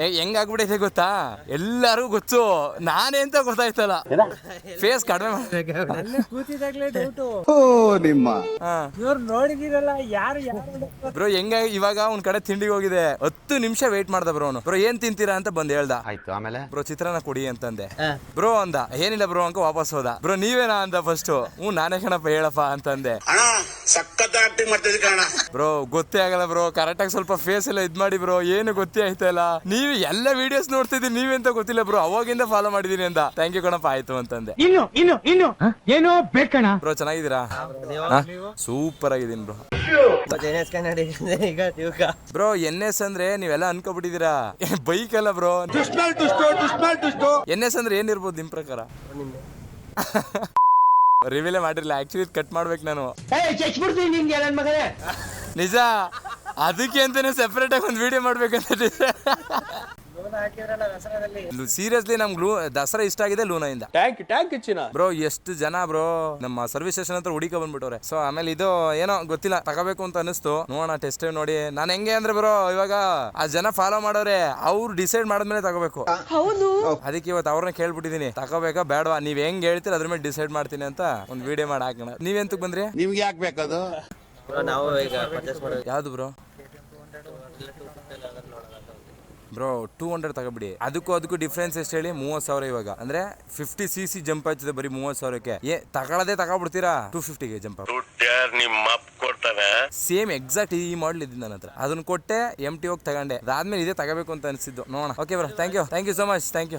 ಹೆಂಗಾಗ್ಬಿಟ್ಟೈತೆ ಗೊತ್ತಾ, ಎಲ್ಲಾರು ಗೊತ್ತು ನಾನೇ ಅಂತ ಗೊತ್ತಾಯ್ತಲ್ಲ. ಫೇಸ್ ಕಡಿಮೆ ಕೂತಿದಾಗ್ಲೇ ಡೌಟು ನಿಮ್ಮ ಇವ್ರು ನೋಡಿದಿರಲ್ಲ ಯಾರು ಬ್ರೋ. ಹೆಂಗ ಇವಾಗ ಒಂದ್ ಕಡೆ ತಿಂಡಿಗೆ ಹೋಗಿದೆ, 10 ನಿಮಿಷ ವೇಟ್ ಮಾಡ್ದ ಬ್ರೋ. ಅವನು ಬ್ರೋ ಏನ್ ತಿಂತೀರಾ ಅಂತ ಬಂದ್ ಹೇಳ್ದ. ಆಯ್ತು, ಆಮೇಲೆ ಬ್ರೋ ಚಿತ್ರಾನ್ನ ಕೊಡಿ ಅಂತಂದೆ. ಬ್ರೋ ಅಂದ, ಏನಿಲ್ಲ ಬ್ರೋ ಅಂಕ ವಾಪಸ್ ಹೋದ. ಬ್ರೋ ನೀವೇನಾ ಅಂದ ಫಸ್ಟ್. ನಾನೇ ಕಣಪ್ಪ ಹೇಳಪ್ಪ ಅಂತಂದೆ. ಬ್ರೋ ಗೊತ್ತೇ ಆಗಲ್ಲ ಬ್ರೋ, ಕರೆಕ್ಟ್ ಆಗಿ ಸ್ವಲ್ಪ ಫೇಸ್ ಎಲ್ಲ ಇದ್ ಮಾಡಿ ಬ್ರೋ, ಏನು ಗೊತ್ತೇ ಆಯ್ತಲ್ಲ. ನೀವು ಎಲ್ಲ ವಿಡಿಯೋಸ್ ನೋಡ್ತಿದ್ದೀನಿ, ನೀವೆಂತ ಗೊತ್ತಿಲ್ಲ ಬ್ರೋ, ಅವಾಗಿಂದ ಫಾಲೋ ಮಾಡಿದೀನಿ ಅಂತ. ಥ್ಯಾಂಕ್ ಯು ಕಣಪ್ಪ, ಆಯ್ತು ಅಂತಂದೆ. ಇನ್ನು ಏನೋ ಬೇಕಣ ಬ್ರೋ ಚೆನ್ನಾಗಿದ್ದೀರಾ? ಸೂಪರ್ ಆಗಿದ್ದೀನಿ ಬ್ರೋ. ಬ್ರೋ NS ಅಂದ್ರೆ ನೀವೆಲ್ಲ ಅನ್ಕೋಬಿಟ್ಟಿದೀರಾ, ಬೈಕ್ ಅಲ್ಲ ಬ್ರೋ. NS ಅಂದ್ರೆ ಏನಿರ್ಬೋದು ನಿಮ್ ಪ್ರಕಾರ? ರಿವೀಲೇ ಮಾಡಿರ್ಲಿಲ್ಲ, ಆಕ್ಚುಲಿ ಕಟ್ ಮಾಡ್ಬೇಕು ನಾನು. ನಿಜ, ಅದಕ್ಕೆ ಅಂತಾನೆ ಸೆಪರೇಟ್ ಆಗಿ ಒಂದು ವಿಡಿಯೋ ಮಾಡ್ಬೇಕಂತ. ಸೀರಿಯಸ್ಲಿ ನಮ್ಗೆ ದಸರಾ ಇಷ್ಟ ಆಗಿದೆ ಲೂನಾಯಿಂದ. ಬ್ರೋ ಎಷ್ಟು ಜನ ಬ್ರೋ ನಮ್ಮ ಸರ್ವಿಸ್ ಸ್ಟೇಷನ್ ಹತ್ರ ಹುಡುಕ ಬಂದ್ಬಿಟ್ಟವ್ರೆ. ಸೊ ಆಮೇಲೆ ಇದು ಏನೋ ಗೊತ್ತಿಲ್ಲ, ತಗೋಬೇಕು ಅಂತ ಅನಿಸ್ತು. ನೋಡೋಣ ಟೆಸ್ಟ್ ನೋಡಿ. ನಾನು ಹೆಂಗೆ ಅಂದ್ರೆ ಬ್ರೋ, ಇವಾಗ ಆ ಜನ ಫಾಲೋ ಮಾಡೋರೆ, ಅವ್ರು ಡಿಸೈಡ್ ಮಾಡಿದ್ಮೇಲೆ ತಗೋಬೇಕು. ಅದಕ್ಕೆ ಇವತ್ತು ಅವ್ರನ್ನ ಕೇಳ್ಬಿಟ್ಟಿದೀನಿ, ತಗೋಬೇಕಾ ಬೇಡವಾ, ನೀವ್ ಹೆಂಗ್ ಹೇಳ್ತೀರ ಅದ್ರ ಮೇಲೆ ಡಿಸೈಡ್ ಮಾಡ್ತೀನಿ ಅಂತ ಒಂದು ವಿಡಿಯೋ ಮಾಡಿ ಹಾಕೋಣ. ನೀವೆಂತಕ್ ಬಂದ್ರಿ? ನಿಮ್ಗೆ ಯಾಕೆ ಬೇಕದು? ಯಾವ್ದು ಬ್ರೋ? ಬ್ರೋ 200 ತಗೋಬಿಡಿ. ಅದಕ್ಕೂ ಡಿಫ್ರೆನ್ಸ್ ಎಷ್ಟು ಹೇಳಿ? 30,000 ಇವಾಗ. ಅಂದ್ರೆ 50cc ಜಂಪ್ ಆಯ್ತದೆ ಬರೀ 30,000ಕ್ಕೆ. ತಗೊಳ್ಳದೆ ತಗೊಬಿಡ್ತೀರಾ 250ಗೆ ಜಂಪ್. ಸೇಮ್ ಎಕ್ಸಾಕ್ಟ್ ಈ ಮಾಡಲ್ ಇದ್ದೀನಿ ನನ್ನ ಹತ್ರ, ಅದನ್ನ ಕೊಟ್ಟೆ MT ಹೋಗಿ ತಗೊಂಡೆ. ಅದಾದ್ಮೇಲೆ ಇದೇ ತಗೋಬೇಕು ಅಂತ ಅನಿಸಿದ್ದು. ನೋಡೋಣ. Okay bro, thank you so much, thank you.